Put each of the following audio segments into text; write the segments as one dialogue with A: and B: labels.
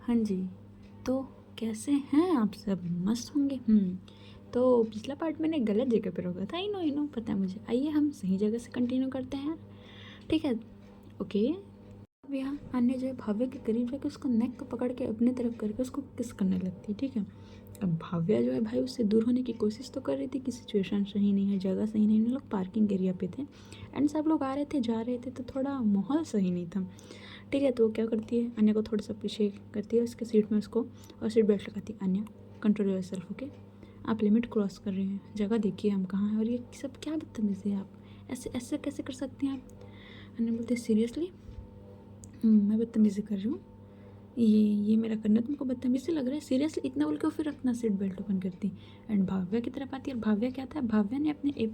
A: हाँ जी, तो कैसे हैं आप सब? मस्त होंगे। तो पिछला पार्ट मैंने गलत जगह पे रोका था। आई नो पता है मुझे। आइए हम सही जगह से कंटिन्यू करते हैं। ठीक है, ओके। अब यहाँ अन्य जो है भाव्य के करीब जाके उसको नेक को पकड़ के अपनी तरफ करके उसको किस करने लगती है। ठीक है, अब भाव्या जो है भाई उससे दूर होने की कोशिश तो कर रही थी कि सिचुएशन सही नहीं है, जगह सही नहीं है। हम लोग पार्किंग एरिया पे थे एंड सब लोग आ रहे थे जा रहे थे, तो थोड़ा माहौल सही नहीं था। ठीक है, तो वो क्या करती है, अन्य को थोड़ा सा पीछे करती है उसके सीट में उसको, और सीट बेल्ट लगाती है। अन्य, कंट्रोल योर सेल्फ, ओके। आप लिमिट क्रॉस कर रहे हैं, जगह देखिए हम कहाँ हैं। और ये सब क्या बदतमीज़ी है, आप ऐसे ऐसे कैसे कर सकते हैं आप? अन्य बोलते सीरियसली मैं बदतमीज़ी कर रही हूँ? ये मेरा करना तुमको बदतमीज़ी लग रहा है? सीरियसली इतना बोल के वो फिर अपना सीट बेल्ट ओपन करती एंड भाव्या की तरफ आती है। और भाव्या क्या था, भाव्या ने अपने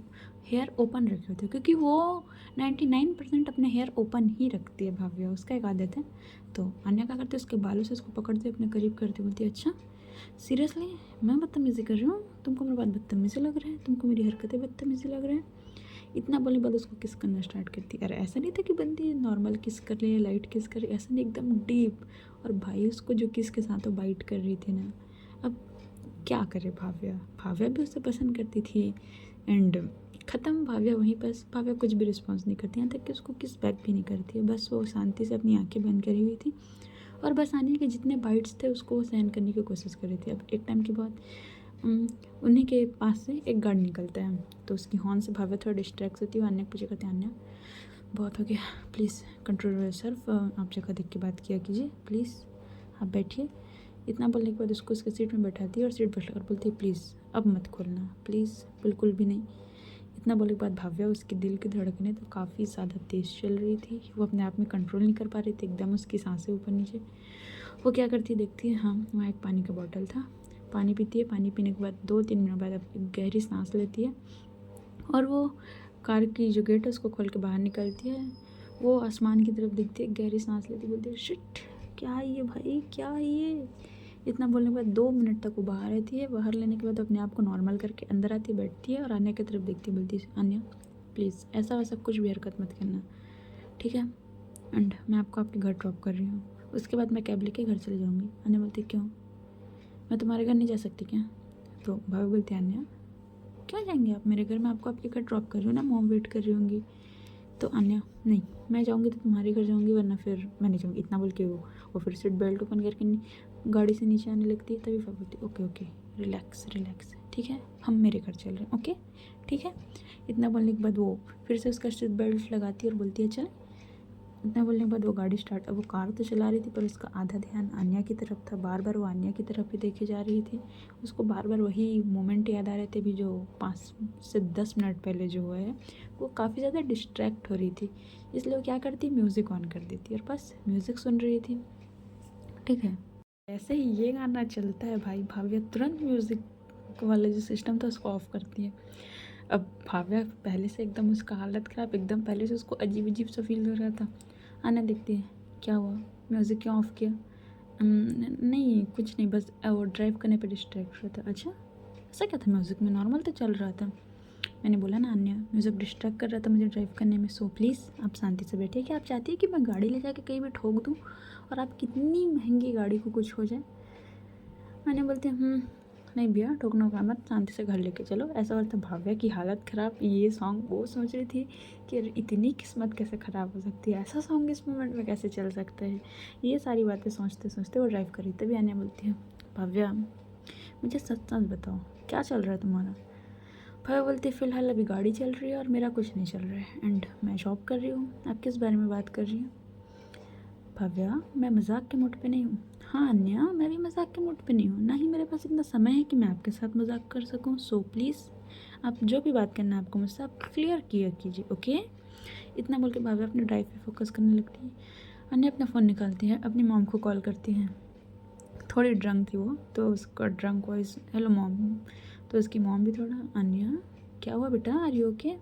A: हेयर ओपन रखे होते क्योंकि वो 99% अपने हेयर ओपन ही रखती है भाव्या, उसका एक आदत है। तो अन्य क्या करती है, उसके बालों से उसको पकड़ते अपने करीब करते, बोलती है अच्छा सीरियसली मैं बदतमीज़ी कर रही हूँ? तुमको मेरी बात बदतमीज़ी लग रहा है? तुमको मेरी हरकतें बदतमीज़ी लग रहे हैं? इतना बोलने के बाद उसको किस करना स्टार्ट करती। अरे ऐसा नहीं था कि बंदी नॉर्मल किस कर रही है, लाइट किस कर रही है, ऐसा नहीं, एकदम डीप। और भाई उसको जो किस के साथ वो बाइट कर रही थी ना, अब क्या करे भाव्या, भाव्या भी उसे पसंद करती थी। एंड ख़त्म, भाव्या वहीं पर, भाव्या कुछ भी रिस्पॉन्स नहीं करती, यहाँ तक कि उसको किस बैक भी नहीं करती है। बस वो शांति से अपनी आंखें बंद करी हुई थी और बस आने के जितने बाइट्स थे उसको वो सहन करने की कोशिश कर रही थी। अब एक टाइम के बाद उन्हीं के पास से एक गार्ड निकलता है, तो उसकी हॉर्न से भाव्या थोड़ा डिस्ट्रैक्ट होती है। अन्य पूछे कहते हैं अन्य बहुत हो गया, प्लीज़ कंट्रोल योरसेल्फ, आप जगह देख के बात किया कीजिए प्लीज़, आप बैठिए। इतना बोलने के बाद उसको उसके सीट में बैठाती है और सीट बेल्ट लगाकर बोलती है प्लीज़ अब मत खोलना, प्लीज़ बिल्कुल भी नहीं। इतना बोलने के बाद भाव्या, उसके दिल की धड़कनें तो काफ़ी ज़्यादा तेज़ चल रही थी, वो अपने आप में कंट्रोल नहीं कर पा रही थी, एकदम उसकी सांसें ऊपर नीचे। वो क्या करती है, देखती है हाँ वहाँ एक पानी का बॉटल था, पानी पीती है। पानी पीने के बाद 2-3 मिनट बाद अब एक गहरी सांस लेती है और वो कार की जो गेट है उसको खोल के बाहर निकलती है। वो आसमान की तरफ देखती है, गहरी सांस लेती, बोलती है शिट क्या है ये भाई, क्या है ये? इतना बोलने के बाद 2 मिनट तक वो बाहर रहती है। बाहर लेने के बाद अपने आप को नॉर्मल करके अंदर आती है, बैठती है और अन्य की तरफ देखती है, बोलती है अन्य प्लीज़ ऐसा वैसा कुछ भी हरकत मत करना, ठीक है? एंड मैं आपको आपके घर ड्रॉप कर रही हूँ, उसके बाद मैं कैब लेके घर चले जाऊँगी। अन्य बोलती क्यों, मैं तुम्हारे घर नहीं जा सकती क्या? तो भाभी बोलती है अन्य क्यों जाएंगे आप मेरे घर, मैं आपको आपके घर ड्रॉप कर रही हूँ ना, मॉम वेट कर रही होंगी। तो अन्य नहीं, मैं जाऊँगी तो तुम्हारे घर जाऊँगी वरना फिर मैं नहीं जाऊँगी। इतना बोल के वो फिर सीट बेल्ट ओपन करके गाड़ी से नीचे आने लगती है। तभी भाभी बोलती ओके ओके रिलैक्स रिलैक्स, ठीक है हम मेरे घर चल रहे हैं, ओके ठीक है। इतना बोलने के बाद वो फिर से उसका सीट बेल्ट लगाती है और बोलती है चल। इतना बोलने के बाद वो गाड़ी स्टार्ट, अब वो कार तो चला रही थी पर उसका आधा ध्यान आन्या की तरफ था, बार बार वो आन्या की तरफ ही देखे जा रही थी। उसको बार बार वही मोमेंट याद आ रहे थे भी जो 5 से 10 मिनट पहले जो हुआ है। वो काफ़ी ज़्यादा डिस्ट्रैक्ट हो रही थी, इसलिए वो क्या करती, म्यूज़िक ऑन कर देती और बस म्यूज़िक सुन रही थी। ठीक है, ऐसे ही ये गाना चलता है भाई, भाव्या तुरंत म्यूज़िक वाला जो सिस्टम था उसको ऑफ करती है। अब भाव्या पहले से एकदम उसका हालत ख़राब, एकदम पहले से उसको अजीब अजीब सा फील हो रहा था। आना देखती है क्या हुआ, म्यूज़िक क्यों ऑफ किया? नहीं कुछ नहीं, बस वो ड्राइव करने पे डिस्ट्रैक्ट रहा था। अच्छा ऐसा क्या था म्यूज़िक में, नॉर्मल तो चल रहा था। मैंने बोला ना अन्य म्यूज़िक डिस्ट्रैक्ट कर रहा था मुझे ड्राइव करने में। सो प्लीज़ आप शांति से बैठिए। क्या आप चाहती है कि मैं गाड़ी ले जाके कहीं भी ठोक दूँ और आप कितनी महंगी गाड़ी को कुछ हो जाए? मैंने बोलती नहीं भैया ठोकना का मत, शांति से घर लेके चलो। ऐसा बोलता भाव्या की हालत ख़राब, ये सॉन्ग वो सोच रही थी कि अरे इतनी किस्मत कैसे ख़राब हो सकती है, ऐसा सॉन्ग इस मोमेंट में कैसे चल सकता है। ये सारी बातें सोचते सोचते वो ड्राइव करी। तभी आने बोलती है भाव्या मुझे सच सच बताओ क्या चल रहा है तुम्हारा? भाव्या बोलती है फ़िलहाल अभी गाड़ी चल रही है और मेरा कुछ नहीं चल रहा है एंड मैं जॉब कर रही हूँ। आप किस बारे में बात कर रही हैं? भव्या मैं मजाक के मूड पे नहीं हूँ। हाँ अन्या मैं भी मजाक के मूड पे नहीं हूँ, ना ही मेरे पास इतना समय है कि मैं आपके साथ मजाक कर सकूँ। सो प्लीज़ आप जो भी बात करना है आपको मुझसे आप क्लियर किया कीजिए, ओके। इतना बोल के भव्या अपने ड्राइव पे फोकस करने लगती है। अन्या अपना फ़ोन निकालती है, अपनी मॉम को कॉल करती है। थोड़ी ड्रंक थी वो, तो उसका ड्रंक वॉइस हेलो मॉम, तो उसकी मॉम भी थोड़ा अन्या क्या हुआ बेटा, आर यू ओके?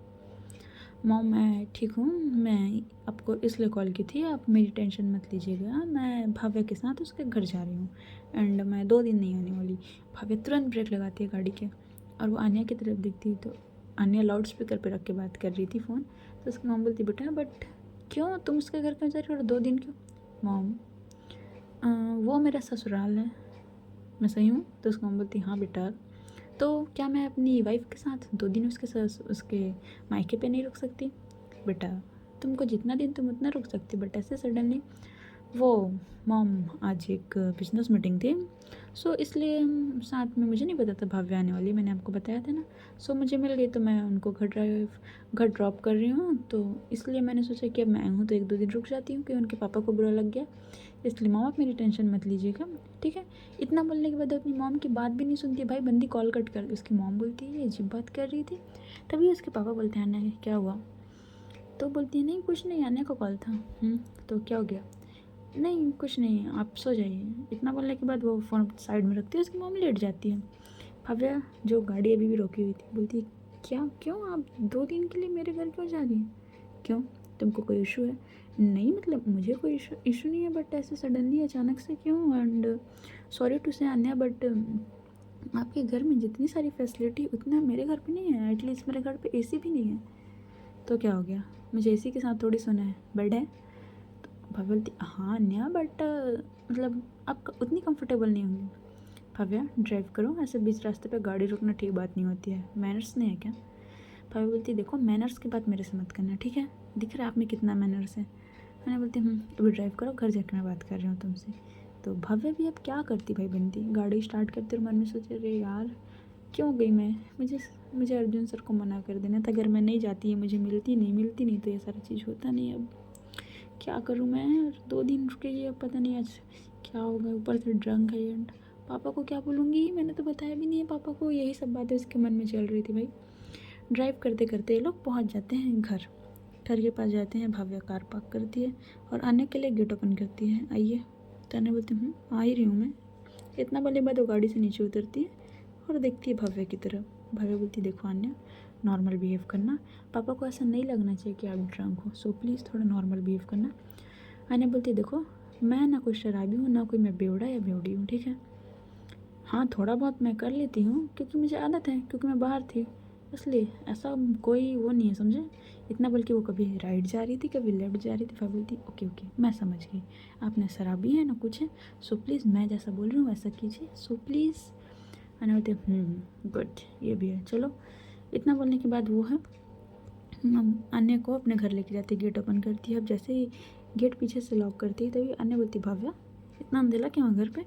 A: मॉम मैं ठीक हूँ, मैं आपको इसलिए कॉल की थी, आप मेरी टेंशन मत लीजिएगा, मैं भव्य के साथ उसके घर जा रही हूँ एंड मैं 2 दिन नहीं आने वाली। भव्य तुरंत ब्रेक लगाती है गाड़ी के और वो आन्या की तरफ देखती है, तो आन्या लाउड स्पीकर पे रख के बात कर रही थी फ़ोन। तो उसकी मॉम बोलती बेटा बट क्यों तुम उसके घर क्यों जा रही हो और 2 दिन क्यों? मॉम वो मेरा ससुराल है, मैं सही हूँ? तो उसकी मम्मी बोलती हाँ बेटा, तो क्या मैं अपनी वाइफ के साथ 2 दिन उसके मायके पे नहीं रुक सकती? बेटा तुमको जितना दिन तुम उतना रुक सकती, बट ऐसे सडनली वो मॉम आज एक बिजनेस मीटिंग थी, सो इसलिए हम साथ में, मुझे नहीं पता था भाव्या आने वाली, मैंने आपको बताया था ना, सो मुझे मिल गई तो मैं उनको घर ड्रॉप कर रही हूँ, तो इसलिए मैंने सोचा कि अब मैं आई हूँ तो 1-2 दिन रुक जाती हूँ कि उनके पापा को बुरा लग गया, इसलिए मॉम आप मेरी टेंशन मत लीजिएगा, ठीक है। इतना बोलने के बाद अपनी मॉम की बात भी नहीं सुनती, भाई बंदी कॉल कट कर दी। उसकी मॉम बोलती है ये अजीब बात कर रही थी, तभी उसके पापा बोलते हैं अन्या क्या हुआ, तो बोलती है नहीं कुछ नहीं, अन्या का कॉल था। तो क्या हो गया? नहीं कुछ नहीं, आप सो जाइए। इतना बोलने के बाद वो फ़ोन साइड में रखती है, उसकी मॉम लेट जाती है। भव्या जो गाड़ी अभी भी रोकी हुई थी बोलती है क्या, क्यों आप 2 दिन के लिए मेरे घर क्यों जा रही हैं? क्यों, तुमको कोई इशू है? नहीं मतलब मुझे कोई इशू नहीं है, बट ऐसे सडनली अचानक से क्यों, एंड सॉरी टू से अन्या, बट आपके घर में जितनी सारी फैसिलिटी उतना मेरे घर पे नहीं है, एटलीस्ट मेरे घर पे एसी भी नहीं है। तो क्या हो गया, मुझे एसी के साथ थोड़ी सोना है, बेड है। तो भव्या बोलती हाँ अन्या, बट मतलब आप उतनी कंफर्टेबल नहीं होंगी। भव्या ड्राइव करो, ऐसे बीच रास्ते पे गाड़ी रोकना ठीक बात नहीं होती है, मैनर्स नहीं है क्या? भव्या बोलती देखो मैनर्स की बात मेरे से मत करना, ठीक है, दिख रहा है आप में कितना मैनर्स है। मैंने बोलती अभी ड्राइव करो, घर जाकर मैं बात कर रही हूँ तुमसे। तो भव्य भी अब क्या करती भाई बनती, गाड़ी स्टार्ट करते और मन में सोचे अरे यार क्यों गई मैं, मुझे अर्जुन सर को मना कर देना था, अगर मैं नहीं जाती है मुझे मिलती नहीं तो ये सारा चीज़ होता नहीं। अब क्या करूँ मैं, 2 दिन रुकेगी, अब पता नहीं आज क्या होगा, ऊपर से ड्रंक है एंड पापा को क्या बोलूँगी, मैंने तो बताया भी नहीं है पापा को, यही सब बातें उसके मन में चल रही थी भाई। ड्राइव करते करते ये लोग पहुँच जाते हैं घर के पास जाते हैं। भव्या कार पार्क करती है और आने के लिए गेट ओपन करती है, आइए। तो अन्या बोलती हूँ आ ही रही हूँ मैं। इतना बोले बाद वो गाड़ी से नीचे उतरती है और देखती है भव्या की तरफ। भव्या बोलती देखो अन्या नॉर्मल बिहेव करना, पापा को ऐसा नहीं लगना चाहिए कि आप ड्रंक हो, सो प्लीज़ थोड़ा नॉर्मल बिहेव करना। अन्या बोलती देखो मैं ना कोई शराबी हूँ ना कोई मैं बेवड़ा या बेवड़ी हूँ, ठीक है। हाँ थोड़ा बहुत मैं कर लेती हूँ क्योंकि मुझे आदत है, क्योंकि मैं बाहर थी इसलिए, ऐसा कोई वो नहीं है समझे। इतना बल्कि वो कभी राइट जा रही थी कभी लेफ्ट जा रही थी। फिर बोलती ओके ओके मैं समझ गई, आप ना शराबी है ना कुछ है, सो प्लीज़ मैं जैसा बोल रही हूँ वैसा कीजिए, सो प्लीज़। मैंने बोलती गुड ये भी है चलो। इतना बोलने के बाद वो है अन्य को अपने घर लेके जाती, गेट ओपन करती है। अब जैसे ही गेट पीछे से लॉक करती है तभी अन्य बोलती भव्या इतना अंधेला क्यों है घर पे?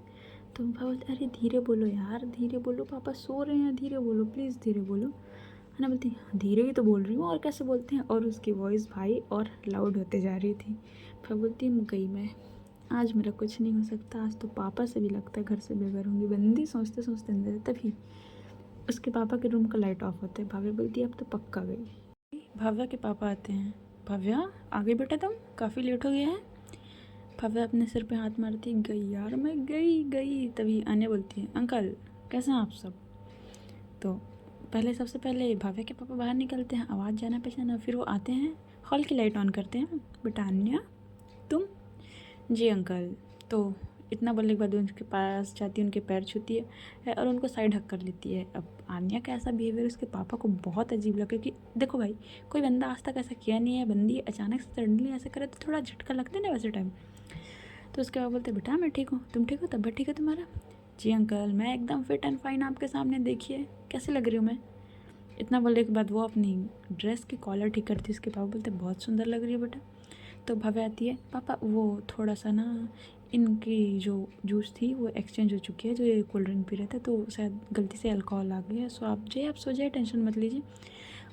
A: तो भव्या बोलती अरे धीरे बोलो यार, धीरे बोलो, पापा सो रहे हैं, धीरे बोलो प्लीज़ धीरे बोलो। अन्य बोलती धीरे ही तो बोल रही हूँ और कैसे बोलते हैं, और उसकी वॉइस भाई और लाउड होते जा रही थी। फिर बोलती गई मैं, आज मेरा कुछ नहीं हो सकता, आज तो पापा से भी लगता है घर से बेघर होंगी बंदी, सोचते सोचते अंदर। तभी उसके पापा के रूम का लाइट ऑफ होता है। भव्या बोलती है अब तो पक्का गई। भव्या के पापा आते हैं, भव्या आ गई बेटा, तुम काफ़ी लेट हो गया है। भव्या अपने सिर पे हाथ मारती गई यार मैं गई। तभी आने बोलती है अंकल कैसे हैं आप सब। तो पहले सबसे पहले भव्या के पापा बाहर निकलते हैं, आवाज़ जाना पहचाना, फिर वो आते हैं हॉल की लाइट ऑन करते हैं। बेटा अन्या तुम? जी अंकल। तो इतना बोलने के बाद उनके पास जाती है, उनके पैर छूती है और उनको साइड हक कर लेती है। अब आन्या का ऐसा बिहेवियर उसके पापा को बहुत अजीब लगा, क्योंकि देखो भाई कोई बंदा आज तक ऐसा किया नहीं है, बंदी अचानक से सडनली ऐसा करे तो थोड़ा झटका लगता है ना वैसे टाइम। तो उसके बाद बोलते बेटा मैं ठीक हूँ, तुम ठीक हो, तबीयत ठीक है तुम्हारा? जी अंकल मैं एकदम फिट एंड फाइन, आपके सामने देखिए कैसे लग रही हूँ मैं। इतना बोलने के बाद वो अपनी ड्रेस की कॉलर ठीक करती है, उसके पापा बोलते बहुत सुंदर लग रही है बेटा। तो भव्या आती है, पापा वो थोड़ा सा ना इनकी जो जूस थी वो एक्सचेंज हो चुकी है, जो ये कोल्ड ड्रिंक पी रहे थे तो शायद गलती से अल्कोहल आ गया है, सो आप सो जाइए टेंशन मत लीजिए।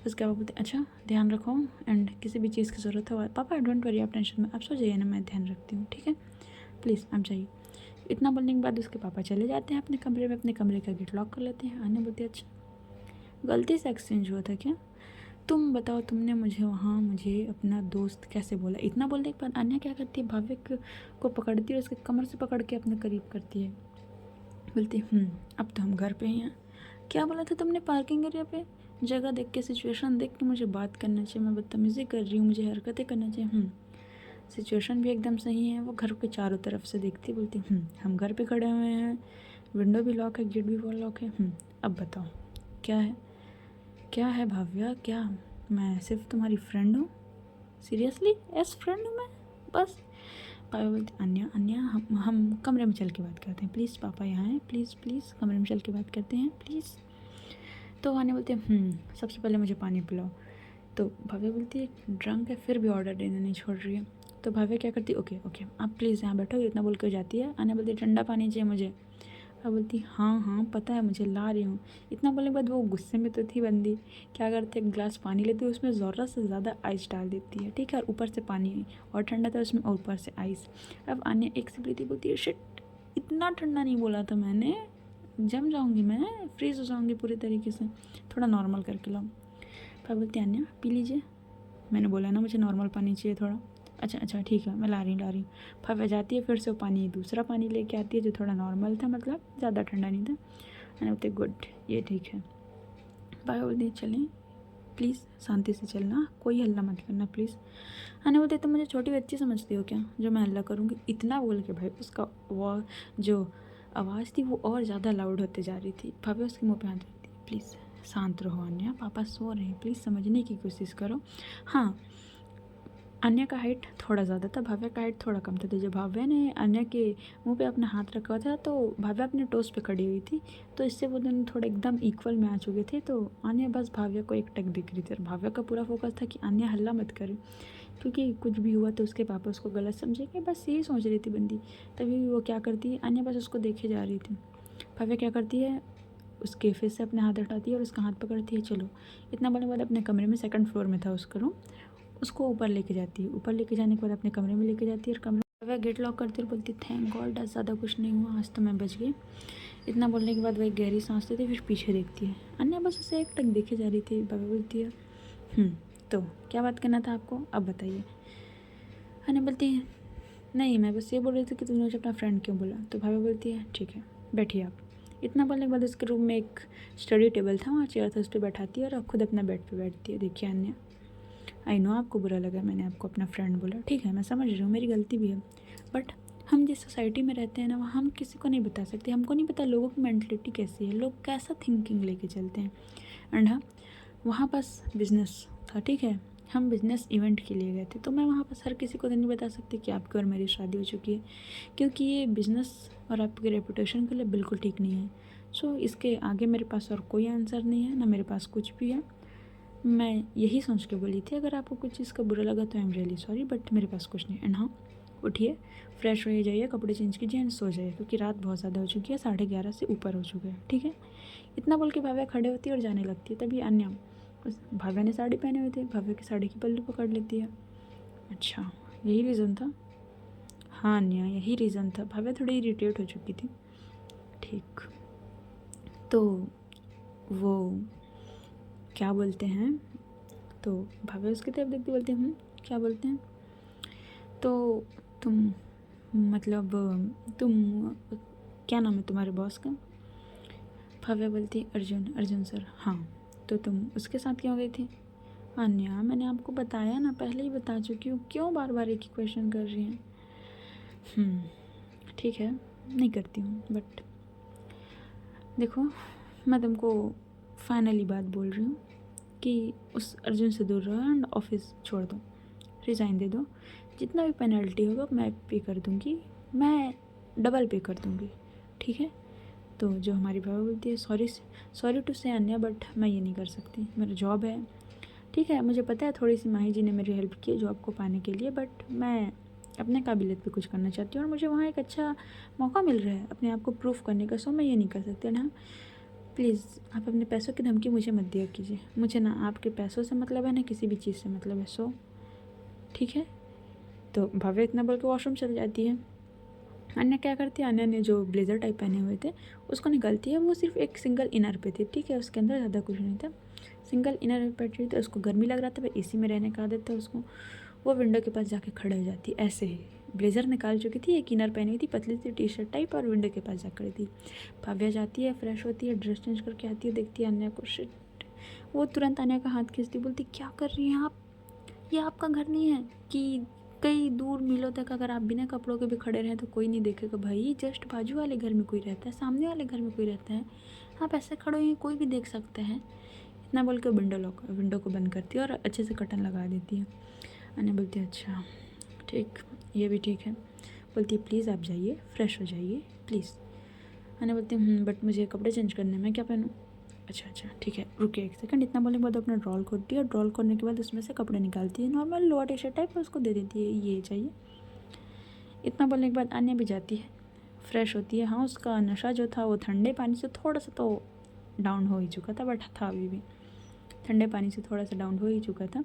A: उसके बाद बोलते अच्छा ध्यान रखो, एंड किसी भी चीज़ की ज़रूरत हो पापा डोंट वरी, आप टेंशन में आप सो जाइए ना, मैं ध्यान रखती हूँ ठीक है, प्लीज़ आप जाइए। इतना बोलने के बाद उसके पापा चले जाते हैं अपने कमरे में, अपने कमरे का गेट लॉक कर लेते हैं। आने बोलती अच्छा गलती से एक्सचेंज हुआ था क्या, तुम बताओ तुमने मुझे अपना दोस्त कैसे बोला। इतना बोलने के बाद अन्या क्या करती है, भव्य को पकड़ती है, उसके कमर से पकड़ के अपने करीब करती है, बोलती अब तो हम घर पे ही हैं। क्या बोला था तुमने पार्किंग एरिया पे? जगह देख के सिचुएशन देख के मुझे बात करना चाहिए, मैं बदतमीज़ी कर रही हूँ, मुझे हरकतें करना चाहिए। सिचुएशन भी एकदम सही है। वो घर के चारों तरफ से देखती बोलती हम घर पे खड़े हुए हैं, विंडो भी लॉक है, गेट भी वॉल लॉक है। अब बताओ क्या है भाव्या, क्या मैं सिर्फ तुम्हारी फ्रेंड हूँ? सीरियसली एस फ्रेंड हूँ मैं बस? पापा बोलते अन्या अन्या हम कमरे में चल के बात करते हैं प्लीज़, पापा यहाँ हैं, प्लीज़ प्लीज़ कमरे में चल के बात करते हैं प्लीज़। तो अन्या बोलते हैं सबसे पहले मुझे पानी पिलाओ। तो भव्या बोलती है ड्रंक है फिर भी ऑर्डर देना नहीं छोड़ रही है। तो भव्या क्या करती है, ओके ओके आप प्लीज़ यहाँ बैठो, इतना बोल के जाती है। अन्या बोलती है ठंडा पानी चाहिए मुझे। अब बोलती हाँ हाँ पता है मुझे, ला रही हूँ। इतना बोलने के बाद वो गुस्से में तो थी बंदी, क्या करती है एक गिलास पानी लेती है, उसमें ज़रूरत से ज़्यादा आइस डाल देती है, ठीक है, और ऊपर से पानी और ठंडा था उसमें और ऊपर से आइस। अब अन्य एक से लेती बोलती है शिट इतना ठंडा नहीं बोला था मैंने, जम जाऊँगी मैं, फ्रीज़ हो जाऊँगी पूरी तरीके से, थोड़ा नॉर्मल करके लाओ। फिर बोलती है अन्या पी लीजिए, मैंने बोला ना मुझे नॉर्मल पानी चाहिए थोड़ा। अच्छा अच्छा ठीक है मैं ला रही हूँ। फव्या जाती है फिर से वो पानी दूसरा पानी लेके आती है जो थोड़ा नॉर्मल था, मतलब ज़्यादा ठंडा नहीं था। मैंने बोलते गुड ये ठीक है। पापा बोलते चलें प्लीज़ शांति से चलना, कोई हल्ला मत करना प्लीज़। अने बोलते तुम मुझे छोटी बच्ची समझती हो क्या जो मैं हल्ला करूँगी। इतना बोल के भाई उसका वो जो आवाज़ थी वो और ज़्यादा लाउड होते जा रही थी। भव्या उसके मुँह पे हाथ रखती प्लीज़ शांत रहो अन्या, पापा सो रहे हैं, प्लीज़ समझने की कोशिश करो। हाँ अन्या का हाइट थोड़ा ज़्यादा था, भव्या का हाइट थोड़ा कम था, तो जब भव्या ने अन्या के मुंह पे अपना हाथ रखा था तो भव्या अपने टोस पे खड़ी हुई थी, तो इससे वो दोनों थोड़े एकदम इक्वल में आ चुके थे। तो अन्या बस भव्या को एक टक दिख रही थी और भव्या का पूरा फोकस था कि अन्या हल्ला मत करे क्योंकि कुछ भी हुआ तो उसके पापा उसको गलत समझेंगे, बस यही सोच रही थी बंदी। तभी वो क्या करती है, अन्या बस उसको देखे जा रही थी। भव्या क्या करती है उसके फेस से अपने हाथ हटाती है और उसका हाथ पकड़ती है। चलो इतना बोलने के बाद अपने कमरे में, सेकंड फ्लोर में था उसका रूम, उसको ऊपर लेके जाती है। ऊपर लेके जाने के बाद अपने कमरे में लेके जाती है और कमरे में गेट लॉक करती है और बोलती थैंक गॉड आज ज़्यादा कुछ नहीं हुआ, आज तो मैं बच गई। इतना बोलने के बाद वह गहरी सांस लेती है फिर पीछे देखती है। अन्य बस उसे एक टक देखे जा रही थी। बाबा बोलती है तो क्या बात करना था आपको, अब बताइए। अन्य बोलती है नहीं मैं बस ये बोल रही थी कि तुमने मुझे अपना फ्रेंड क्यों बोला। तो भाभी बोलती है ठीक है बैठिए आप। इतना बोलने के बाद उसके रूम में एक स्टडी टेबल था, वहाँ चेयर था, उस पर बैठाती है और खुद अपना बेड पे बैठती है। देखिए अन्य आई नो आपको बुरा लगा मैंने आपको अपना फ्रेंड बोला, ठीक है मैं समझ रही हूँ मेरी गलती भी है, बट हम जिस सोसाइटी में रहते हैं ना वहाँ हम किसी को नहीं बता सकते, हमको नहीं पता लोगों की मेंटलिटी कैसी है, लोग कैसा थिंकिंग लेके चलते हैं। एंड हाँ वहाँ पास बिजनेस था, ठीक है, हम बिज़नेस इवेंट के लिए गए थे, तो मैं वहाँ पास हर किसी को तो नहीं बता सकती कि आपकी और मेरी शादी हो चुकी है, क्योंकि ये बिज़नेस और आपके रेपुटेशन के लिए बिल्कुल ठीक नहीं है। सो इसके आगे मेरे पास और कोई आंसर नहीं है, ना मेरे पास कुछ भी है। मैं यही सोच के बोली थी अगर आपको कुछ चीज़ का बुरा लगा तो I am really sorry, but मेरे पास कुछ नहीं। एंड हाँ उठिए फ्रेश हो जाइए, कपड़े चेंज कीजिए एंड सो जाइए क्योंकि रात बहुत ज़्यादा हो चुकी है, 11:30 से ऊपर हो चुके हैं, ठीक है। इतना बोल के भाव्या खड़े होती है और जाने लगती है। तभी अन्य उस भाव्या ने साड़ी पहने हुए थे, भाव्या की साड़ी की पल्लू पकड़ लेती है। अच्छा यही रीज़न था। हाँ अन्य यही रीज़न था। भाव्या थोड़ी इरिटेट हो चुकी थी। ठीक तो वो क्या बोलते हैं, तो भाभी उसकी तरफ देखती बोलती क्या बोलते हैं, तो तुम मतलब तुम क्या नाम है तुम्हारे बॉस का। भव्या बोलती अर्जुन, अर्जुन सर। हाँ तो तुम उसके साथ क्यों गई थी। अन्या मैंने आपको बताया ना, पहले ही बता चुकी हूँ, क्यों बार बार एक ही क्वेश्चन कर रही हैं। ठीक है नहीं करती हूँ, बट देखो मैं तुमको फाइनली बात बोल रही हूँ कि उस अर्जुन से दूर रहो एंड ऑफिस छोड़ दो, रिज़ाइन दे दो, जितना भी पेनल्टी होगा मैं पे कर दूँगी, मैं डबल पे कर दूँगी, ठीक है। तो जो हमारी भाभी बोलती है सॉरी टू से अन्या, बट मैं ये नहीं कर सकती, मेरा जॉब है, ठीक है। मुझे पता है थोड़ी सी माही जी ने मेरी हेल्प की है जॉब को पाने के लिए, बट मैं अपने काबिलियत पे कुछ करना चाहती हूँ और मुझे वहाँ एक अच्छा मौका मिल रहा है अपने आप को प्रूफ करने का, सो मैं ये नहीं कर सकती ना। प्लीज़ आप अपने पैसों की धमकी मुझे मत दिया कीजिए, मुझे ना आपके पैसों से मतलब है ना किसी भी चीज़ से मतलब है, सो ठीक है। तो भव्य इतना बोल के वॉशरूम चली जाती है। अन्य क्या करती है, अन्य ने जो ब्लेज़र टाइप पहने हुए थे उसको निकालती है, वो सिर्फ एक सिंगल इनर पे थी, ठीक है, उसके अंदर ज़्यादा कुछ नहीं था, सिंगल इनर पे रही थी। उसको गर्मी लग रहा था, वह एसी में रहने का आदत था उसको। वो विंडो के पास जाके खड़े हो जाती ऐसे ही, ब्लेज़र निकाल चुकी थी, एक इनर पहनी हुई थी, पतली सी टी शर्ट टाइप, और विंडो के पास जा खड़ी थी। भव्या जाती है, फ्रेश होती है, ड्रेस चेंज करके आती है, देखती है अन्य को, शिट। वो तुरंत अन्य का हाथ खींचती, बोलती क्या कर रही हैं आप, ये आपका घर नहीं है कि कई दूर मीलों तक अगर आप बिना कपड़ों के भी खड़े रहें तो कोई नहीं देखेगा। भाई जस्ट बाजू वाले घर में कोई रहता है, सामने वाले घर में कोई रहता है, आप ऐसे खड़े हुए कोई भी देख सकता है। इतना बोल के विंडो को बंद करती है और अच्छे से कर्टन लगा देती है। अन्य बोलती है अच्छा ठीक, ये भी ठीक है। बोलती है प्लीज़ आप जाइए, फ्रेश हो जाइए प्लीज़। अन्या बोलती है बट मुझे कपड़े चेंज करने हैं, मैं क्या पहनूँ? अच्छा ठीक है, रुकिए 1 सेकंड। इतना बोलने के बाद अपना ड्रॉल खोलती है और ड्रॉल खोलने के बाद उसमें से कपड़े निकालती है, normal lower T shirt type, उसको दे देती है ये चाहिए। इतना बोलने के बाद अन्या भी जाती है, फ्रेश होती है। हाँ, उसका नशा जो था वो ठंडे पानी से थोड़ा सा तो डाउन हो ही चुका था, बट था अभी भी ठंडे पानी से थोड़ा सा डाउन हो ही चुका था।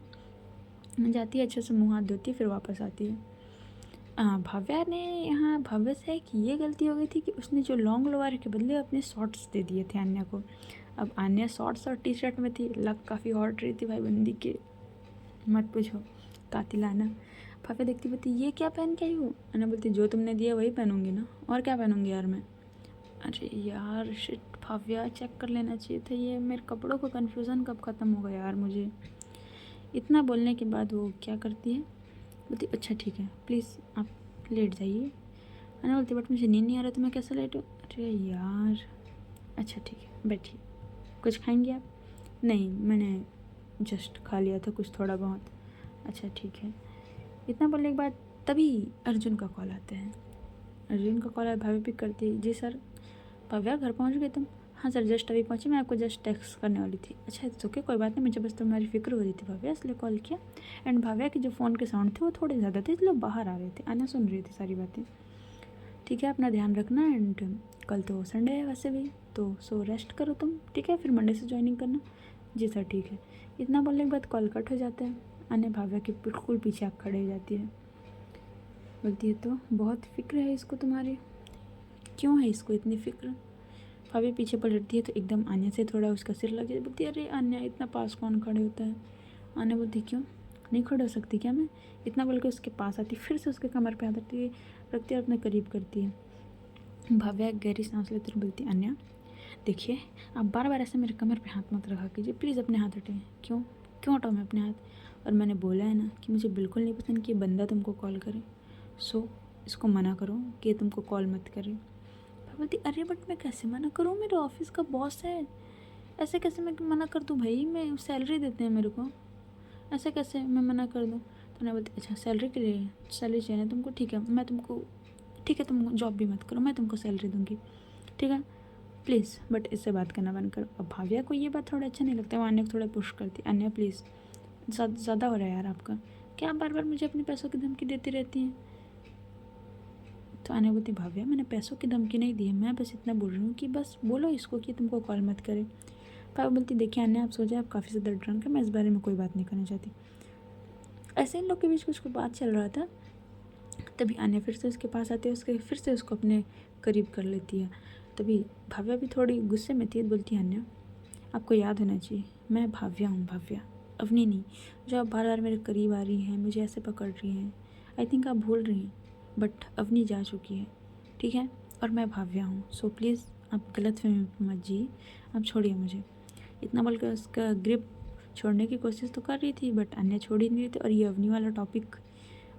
A: जाती है, अच्छे से मुँह हाथ धोती है, फिर वापस आती है। भव्या ने यहाँ भव्य से एक ये गलती हो गई थी कि उसने जो लॉन्ग लोअर के बदले अपने शॉर्ट्स दे दिए थे अन्या को। अब अन्या शॉर्ट्स और टी शर्ट में थी, लग काफ़ी हॉट रही थी भाई बंदी के, मत पूछो, कातिलाना। भव्या देखती बोलती ये क्या पहन के आई हूँ? अन्या बोलती जो तुमने दिया वही पहनूंगी ना, और क्या पहनूंगी यार मैं। अरे यार शिट, भव्या चेक कर लेना चाहिए था, ये मेरे कपड़ों का कन्फ्यूज़न कब ख़त्म होगा यार मुझे। इतना बोलने के बाद वो क्या करती है, बोलती अच्छा ठीक है प्लीज़ आप लेट जाइए। अन्या बोलती बट मुझे नींद नहीं आ रहा तो मैं कैसे लेटूँ? अरे यार अच्छा ठीक है बैठिए, कुछ खाएंगे आप? नहीं, मैंने जस्ट खा लिया था कुछ थोड़ा बहुत। अच्छा ठीक है। इतना बोलने के बाद तभी अर्जुन का कॉल आता है। अर्जुन का कॉल आया, भाभी पिक करती है, जी सर। भव्या घर पहुंच गए तुम? हाँ सर जस्ट अभी पहुंची, मैं आपको जस्ट टेक्स्ट करने वाली थी। अच्छा इट्स ओके, कोई बात नहीं, मुझे बस तुम्हारी फिक्र हो रही थी भव्या, इसलिए कॉल किया। एंड भव्या के जो फ़ोन के साउंड थे वो थोड़े ज़्यादा थे, इसलिए बाहर आ रहे थे, अन्या सुन रही थी सारी बातें। ठीक है, अपना ध्यान रखना, एंड कल तो संडे है वैसे भी, तो सो रेस्ट करो तुम, ठीक है, फिर मंडे से ज्वाइनिंग करना। जी सर ठीक है। इतना बोलने के बाद कॉल कट हो जाता है। अन्या भव्या के बिल्कुल पीछे आग खड़े हो जाती है, बोलती है तो बहुत फिक्र है इसको तुम्हारी, क्यों है इसको इतनी फिक्र? भाभी पीछे पलटती है तो एकदम अन्या से थोड़ा उसका सिर लग जाए, बोलती है अरे अन्या इतना पास कौन खड़े होता है? अन्या बोलती क्यों नहीं खड़े हो सकती क्या मैं? इतना बोल के उसके पास आती, फिर से उसके कमर पे हाथ रखती है, अपने करीब करती है। भव्या एक गहरी सांस लेती और बोलती अन्या देखिए आप बार बार ऐसे मेरे कमर पे हाथ मत रखा कीजिए प्लीज़, अपने हाथ हटाएं। क्यों क्यों हटाऊँ मैं अपने हाथ? और मैंने बोला है ना कि मुझे बिल्कुल नहीं पसंद कि बंदा तुमको कॉल करे, सो इसको मना करो कि तुमको कॉल मत करे। बोलती अरे बट मैं कैसे मना करूँ, मेरे ऑफिस का बॉस है, ऐसे कैसे मैं मना कर दूँ भाई, मैं सैलरी देते हैं मेरे को, ऐसे कैसे मैं मना कर दूँ? तो मैं बोलती अच्छा सैलरी के लिए, सैलरी चाहिए ना तुमको, ठीक है मैं तुमको, ठीक है तुम जॉब भी मत करो, मैं तुमको सैलरी दूँगी, ठीक है प्लीज़, बट इससे बात करना बंद करो। अब भाविया को ये बात थोड़ा अच्छा नहीं लगता, वो अन्य को थोड़ा पुश करती, अन्य प्लीज़ ज़्यादा हो रहा है यार आपका, क्या आप बार बार मुझे अपने पैसों की धमकी देती रहती हैं? तो अन्य बोलती भाविया मैंने पैसों की धमकी नहीं दी है, मैं बस इतना बोल रही हूँ कि बस बोलो इसको कि तुमको कॉल मत करे। भाविया बोलती देखिए अन्य आप सोचे आप काफ़ी ज़्यादा ड्रंक है, मैं इस बारे में कोई बात नहीं करना चाहती। ऐसे इन लोग के बीच कुछ बात चल रहा था, तभी अन्य फिर से उसके पास आती है, उसके फिर से उसको अपने करीब कर लेती है। तभी भाविया भी थोड़ी गुस्से में थी, बोलती है अन्य आपको याद होना चाहिए मैं भाविया हूँ, भाविया अवनी नहीं, जो आप बार बार मेरे करीब आ रही हैं, मुझे ऐसे पकड़ रही हैं, आई थिंक आप भूल रही हैं, बट अवनी जा चुकी है, ठीक है, और मैं भाविया हूँ, सो प्लीज़ आप गलतफहमी में मत जिए, आप छोड़िए मुझे। इतना बोल कर उसका ग्रिप छोड़ने की कोशिश तो कर रही थी, बट अन्य छोड़ ही नहीं रही थी, और ये अवनी वाला टॉपिक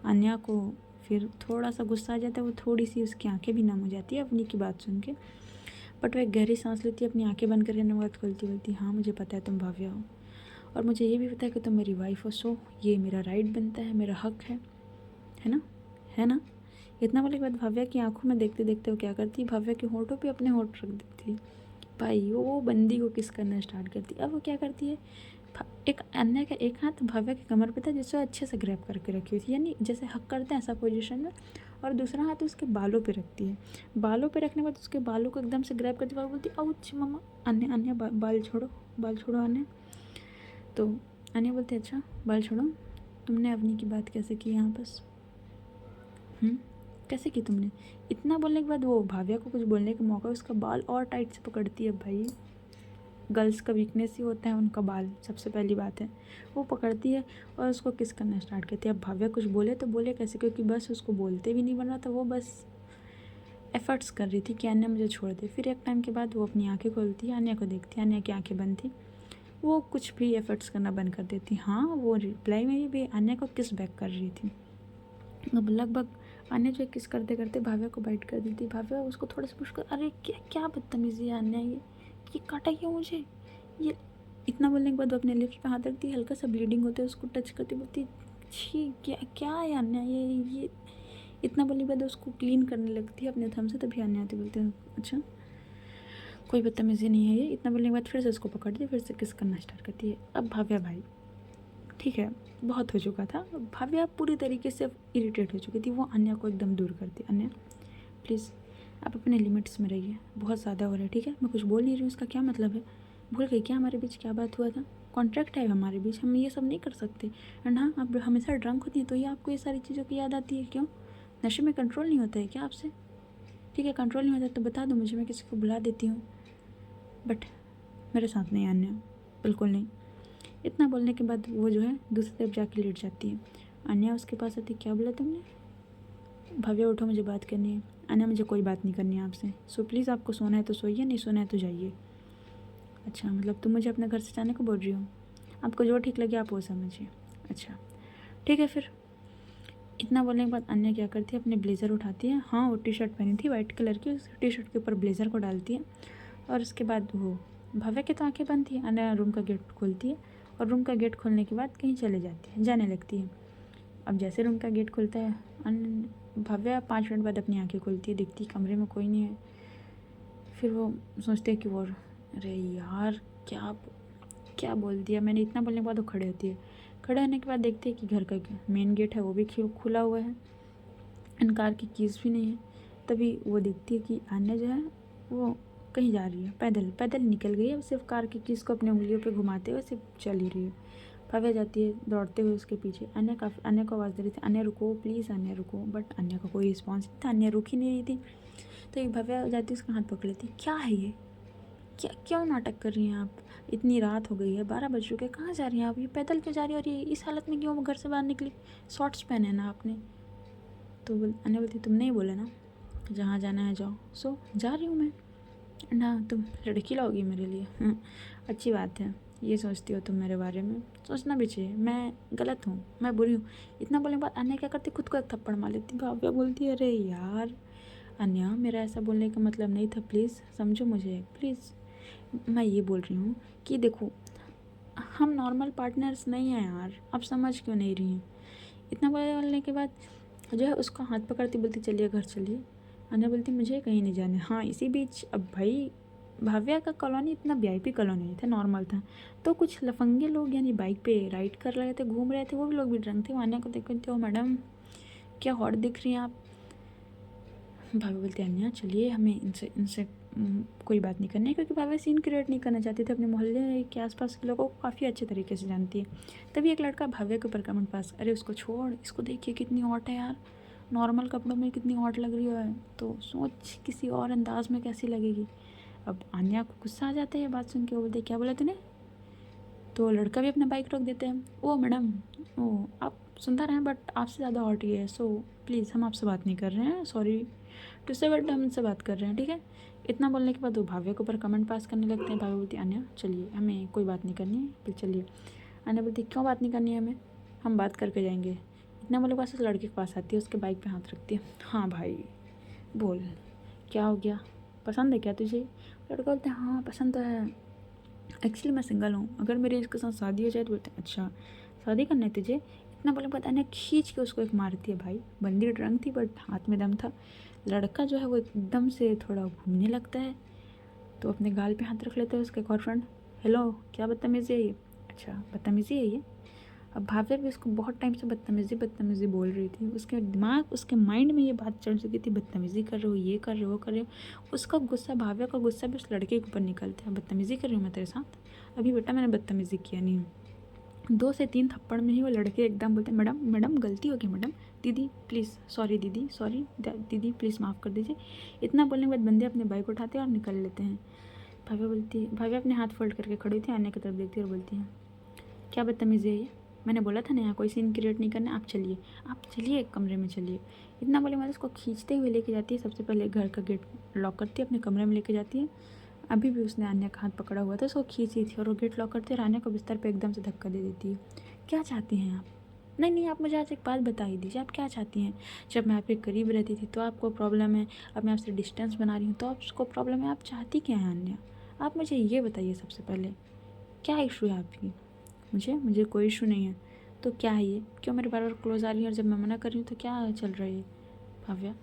A: अन्या को फिर थोड़ा सा गुस्सा आ जाता है, वो थोड़ी सी उसकी आंखें भी नम हो जाती है अवनी की बात सुन के, बट वह एक गहरी सांस लेती है, अपनी आंखें बंद करके नमक खोलती बोलती हाँ मुझे पता है तुम भाविया हो, और मुझे ये भी पता है कि तुम मेरी वाइफ हो, सो ये मेरा राइट बनता है, मेरा हक है ना, है ना? इतना बोले के बाद भाविया की आंखों में देखते देखते वो क्या करती, भाविया के होठों पे अपने होठ रख देती भाई, वो बंदी को किस करना स्टार्ट करती। अब वो क्या करती है, एक अन्य का एक हाथ भाविया के कमर पे था जिससे अच्छे से ग्रैब करके रखी हुई थी, यानी जैसे हक करते हैं ऐसा पोजीशन में, और दूसरा हाथ उसके बालों पे रखती है। बालों पे रखने के बाद उसके बालों को एकदम से ग्रैब करती है, बोलती आउच मम्मा, अन्य अन्य बाल छोड़ो, बाल छोड़ो अन्य। तो अन्य बोलते अच्छा बाल छोड़ो, तुमने अवनी की बात कैसे की यहाँ बस, कैसे की तुमने? इतना बोलने के बाद वो भाविया को कुछ बोलने का मौका, उसका बाल और टाइट से पकड़ती है भाई, गर्ल्स का वीकनेस ही होता है उनका बाल, सबसे पहली बात है, वो पकड़ती है और उसको किस करना स्टार्ट करती है। अब भाविया कुछ बोले तो बोले कैसे, क्योंकि बस उसको बोलते भी नहीं बन रहा था, वो बस एफर्ट्स कर रही थी कि अन्य मुझे छोड़ दे। फिर एक टाइम के बाद वो अपनी आंखें खोलती है, अन्य को देखती है, अन्य की आंखें बंद थी, वो कुछ भी एफर्ट्स करना बंद कर देती। हाँ वो रिप्लाई में भी अन्य को किस बैक कर रही थी। अब लगभग अन्य जो किस करते करते भाविया को बाइट कर दी थी, भाविया उसको थोड़ा सा पुश कर, अरे क्या क्या बदतमीजी है अन्य, ये काटा क्यों मुझे ये। इतना बोलने के बाद वो अपने लिप्स पे हाथ रखती, हल्का सा ब्लीडिंग होता है, उसको टच करती, बोलती छी क्या क्या है अन्य, इतना बोलने के बाद उसको क्लीन करने लगती है अपने थंब से, तभी अन्य आती बोलते हैं अच्छा कोई बदतमीज़ी नहीं है ये। इतना बोलने के बाद फिर से उसको पकड़ती है, फिर से किस करना स्टार्ट करती है। अब भाव्या भाई ठीक है बहुत हो चुका था, भाव्या पूरी तरीके से इरिटेट हो चुकी थी, वो अन्य को एकदम दूर करती। अन्य प्लीज़ आप अपने लिमिट्स में रहिए, बहुत ज़्यादा हो रहा है ठीक है, मैं कुछ बोल नहीं रही हूँ, इसका क्या मतलब है, भूल गई क्या हमारे बीच क्या बात हुआ था, कॉन्ट्रैक्ट है हमारे बीच, हम ये सब नहीं कर सकते। एंड हाँ आप हमेशा ड्रंक होती हैं तो ये आपको ये सारी चीज़ों की याद आती है, क्यों नशे में कंट्रोल नहीं होता है क्या आपसे? ठीक है कंट्रोल नहीं होता तो बता दो मुझे, मैं किसी को बुला देती हूँ, बट मेरे साथ नहीं अन्य, बिल्कुल नहीं। इतना बोलने के बाद वो जो है दूसरी तरफ जाके लेट जाती है। अन्या उसके पास आती, क्या बोला तुमने? भव्या उठो मुझे बात करनी है। अन्या मुझे कोई बात नहीं करनी है आपसे, सो प्लीज़ आपको सोना है तो सोइए, नहीं सोना है तो जाइए। अच्छा मतलब तुम मुझे अपने घर से जाने को बोल रही हो, आपको जो ठीक लगे आप वो समझिए। अच्छा ठीक है फिर। इतना बोलने के बाद अन्या क्या करती है, अपने ब्लेज़र उठाती है, हाँ वो टी शर्ट पहनी थी वाइट कलर की, उस टी शर्ट के ऊपर ब्लेज़र को डालती है और उसके बाद वो भव्या की तो आँखें बंद थी, अन्या रूम का गेट खोलती है और रूम का गेट खोलने के बाद कहीं चले जाती है, जाने लगती है। अब जैसे रूम का गेट खुलता है भव्या 5 मिनट बाद अपनी आंखें खोलती है, दिखती कमरे में कोई नहीं है। फिर वो सोचते हैं कि वो अरे यार क्या क्या बोल दिया मैंने। इतना बोलने के बाद वो खड़े होती है, खड़े होने के बाद देखते हैं कि घर का मेन गेट है वो भी खुला हुआ है एंड कार की कीज़ भी नहीं है। तभी वो देखती है कि आन्या जो है वो कहीं जा रही है, पैदल पैदल निकल गई है, सिर्फ कार की कीज़ को अपने उंगलियों पे घुमाते हुए सिर्फ चल ही रही है। भव्या जाती है दौड़ते हुए उसके पीछे, अन्य को आवाज़ दे रही थी अन्य रुको प्लीज़ अन्य रुको, बट अन्य का कोई रिस्पॉन्स नहीं था, अन्य रुक ही नहीं रही थी। तो एक भव्या जाती है उसका हाथ पकड़ लेती, क्या है ये, क्या क्यों नाटक कर रही हैं आप, इतनी रात हो गई है 12 बज चुके, कहाँ जा रही हैं आप, ये पैदल क्यों जा रही है और ये इस हालत में क्यों घर से बाहर निकली, शॉर्ट्स पहने ना आपने। तो अन्य बोलती तुमने ही बोला ना जहाँ जाना है जाओ, सो जा रही हूँ मैं ना, तुम लड़की लाओगी मेरे लिए अच्छी बात है, ये सोचती हो तुम मेरे बारे में, सोचना भी चाहिए, मैं गलत हूँ मैं बुरी हूँ। इतना बोलने के बाद अन्य क्या करती, खुद को एक थप्पड़ मार लेती। भाव्या बोलती है अरे यार अन्य मेरा ऐसा बोलने का मतलब नहीं था, प्लीज़ समझो मुझे प्लीज़। मैं ये बोल रही हूँ कि देखो हम नॉर्मल पार्टनर्स नहीं हैं यार, आप समझ क्यों नहीं रही हैं। इतना बोलने के बाद जो है उसका हाथ पकड़ती बोलती चलिए घर चलिए। अन्य बोलती मुझे कहीं नहीं जाना। हाँ इसी बीच अब भाई भाव्या का कॉलोनी इतना वीआईपी कॉलोनी नहीं था, नॉर्मल था, तो कुछ लफंगे लोग यानी बाइक पे राइड कर रहे थे, घूम रहे थे, वो भी लोग भी ड्रंक थे। वो अन्य को देखते हो मैडम क्या हॉट दिख रही हैं आप। भाभी बोलते हैं अन्या चलिए हमें इनसे इनसे कोई बात नहीं करनी है, क्योंकि भाभी सीन क्रिएट नहीं करना चाहती थी, अपने मोहल्ले के आसपास के लोगों को काफ़ी अच्छे तरीके से जानती है। तभी एक लड़का भाव्या के ऊपर कमेंट पास, अरे उसको छोड़, इसको देखिए कितनी हॉट है यार, नॉर्मल कपड़ों में कितनी हॉट लग रही है, तो सोच किसी और अंदाज में कैसी लगेगी। अब अन्या को गुस्सा आ जाता है ये बात सुन के, वो बोलते क्या बोला तूने। तो लड़का भी अपना बाइक रोक देते हैं, ओ मैडम ओ आप सुंदर हैं बट आपसे ज़्यादा हॉट ही है, सो प्लीज़ हम आपसे बात नहीं कर रहे हैं, सॉरी टू से, बट हम इनसे बात कर रहे हैं ठीक है। इतना बोलने के बाद वो भाव्या के ऊपर कमेंट पास करने लगते हैं। भाव्या बोलती है अन्या चलिए हमें कोई बात नहीं करनी है, फिर चलिए। अन्या बोलती क्यों बात नहीं करनी है हमें, हम बात करके जाएंगे। इतना बोले पास उस लड़के के पास आती है, उसके बाइक पे हाथ रखती है, हाँ भाई बोल क्या हो गया, पसंद है क्या तुझे। लड़का बोलते हैं हाँ पसंद तो है, एक्चुअली मैं सिंगल हूँ, अगर मेरे इसके साथ शादी हो जाए तो। बोलते हैं अच्छा शादी करना है तुझे। इतना बोले पता नहीं खींच के उसको एक मारती है। भाई बंदी ड्रंक थी बट हाथ में दम था। लड़का जो है वो एकदम से थोड़ा घूमने लगता है, तो अपने गाल पे हाथ रख लेते हैं उसके गर्लफ्रेंड, हेलो क्या बदतमीज़ी है ये। अच्छा बदतमीज़ी है ये। अब भाव्या भी उसको बहुत टाइम से बदतमीज़ी बदतमीज़ी बोल रही थी, उसके दिमाग उसके माइंड में ये बात चल चुकी थी, बदतमीज़ी कर रहे हो, ये कर रहे हो, वो कर रहे हो। उसका गुस्सा, भाव्या का गुस्सा भी उस लड़के के ऊपर निकलता है, बदतमीज़ी कर रही हूँ मैं तेरे साथ, अभी बेटा मैंने बदतमीज़ी किया नहीं। 2 से 3 थप्पड़ में ही वो लड़के एकदम बोलते हैं मैडम मैडम गलती हो गई मैडम, दीदी प्लीज़ सॉरी, दीदी सॉरी, दीदी प्लीज़ माफ़ कर दीजिए। इतना बोलने के बाद बंदे अपने बाइक उठाते हैं और निकल लेते हैं। भाव्या बोलती है, भाव्या अपने हाथ फोल्ड करके खड़ी थी, आने की तरफ देखती है और बोलती है क्या बदतमीज़ी है ये, मैंने बोला था ना यहाँ कोई सीन क्रिएट नहीं करना, आप चलिए एक कमरे में चलिए। इतना बोले मैं उसको खींचते हुए लेके जाती है, सबसे पहले घर का गेट लॉक करती है, अपने कमरे में लेके जाती है। अभी भी उसने आन्या का हाथ पकड़ा हुआ था, उसको खींच रही थी और वो गेट लॉक करती है और आन्या को बिस्तर पे एकदम से धक्का दे देती है। क्या चाहती हैं आप, नहीं नहीं आप मुझे आज एक बात बता ही दीजिए, आप क्या चाहती हैं। जब मैं आपके करीब रहती थी तो आपको प्रॉब्लम है, अब मैं आपसे डिस्टेंस बना रही हूँ तो आपको प्रॉब्लम है, आप चाहती क्या हैं अन्या, आप मुझे ये बताइए सबसे पहले क्या इशू है आपकी। मुझे कोई इशू नहीं है, तो क्या है ये, क्यों मेरे बार बार क्लोज आ रही है और जब मैं मना कर रही हूँ तो क्या चल रहा है ये। भाव्या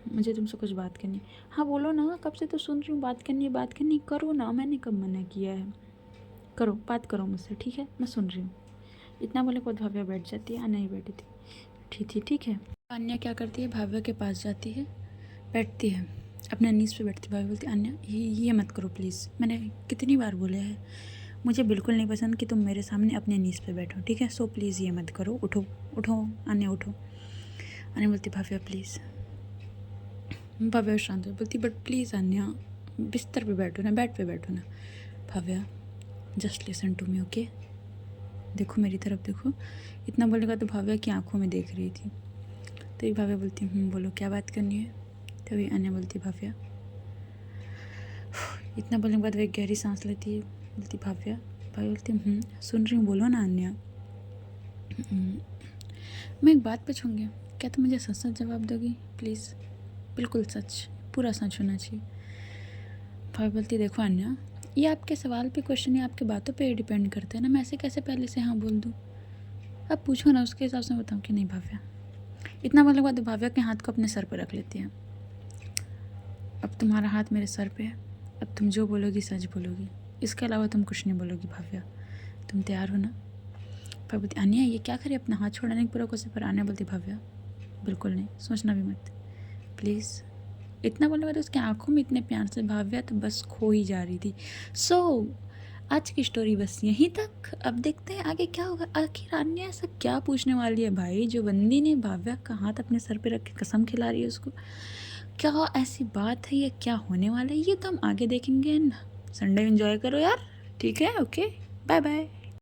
A: मुझे तुमसे कुछ बात करनी है। हाँ बोलो ना, कब से तो सुन रही हूँ, बात करनी करो ना, मैंने कब मना किया है, करो बात करो मुझसे, ठीक है मैं सुन रही हूँ। इतना बोले के बाद भाव्या बैठ जाती है। अन्या ही बैठी थी ठीक है। अन्या क्या करती है, भाव्या के पास जाती है, बैठती है, अपने नीज पे बैठती है। भाव्या बोलती है अन्या ये मत करो प्लीज़, मैंने कितनी बार बोला है, मुझे बिल्कुल नहीं पसंद कि तुम मेरे सामने अपने नीज पे बैठो, ठीक है, सो प्लीज़ ये मत करो, उठो उठो अन्या उठो। अन्या बोलती भाव्या प्लीज़। भाव्या शांत हो बोलती बट प्लीज़ अन्या बिस्तर पे बैठो ना, बेड पे बैठो ना। Bhavya just listen to me okay, देखो मेरी तरफ देखो। इतना बोलेगा तो भाव्या की आंखों में देख रही थी। तो एक भाव्या बोलती बोलो क्या बात करनी है। तभी अन्या बोलती भाव्या, इतना बोलने के बाद वे गहरी सांस लेती है, बोलती भाव्या। भाव्या बोलती सुन रही हूँ बोलो ना अन्या। मैं एक बात पूछूंगी, क्या तुम मुझे सच सच जवाब दोगी प्लीज़, बिल्कुल सच, पूरा सच होना चाहिए। भाभी बोलती देखो अन्या, ये आपके सवाल पे क्वेश्चन या आपकी बातों पे डिपेंड करता है ना, मैं ऐसे कैसे पहले से हाँ बोल दूँ, अब पूछो ना, उसके हिसाब से मैं बताऊँ कि नहीं। भाव्या इतना बोलने के बाद भाव्या के हाथ को अपने सर पर रख लेती है। अब तुम्हारा हाथ मेरे सर पे है, अब तुम जो बोलोगी सच बोलोगी, इसके अलावा तुम कुछ नहीं बोलोगी। भाव्या तुम तैयार हो ना। भाव्या बोलती अन्या ये क्या करे, अपना हाथ छोड़ने की पूरा कोशिश, पर अन्या बोलती भाव्या बिल्कुल नहीं, सोचना भी मत प्लीज़। इतना बोलने के बाद उसकी आंखों में इतने प्यार से भाव्या तो बस खो ही जा रही थी। आज की स्टोरी बस यहीं तक, अब देखते हैं आगे क्या होगा। आखिर अन्या ऐसा क्या पूछने वाली है भाई, जो बंदी ने भाव्या का हाथ अपने सर पे रख के कसम खिला रही है उसको, क्या ऐसी बात है, ये क्या होने वाला है, ये तो हम आगे देखेंगे ना। संडे एंजॉय करो यार, ठीक है, ओके बाय बाय।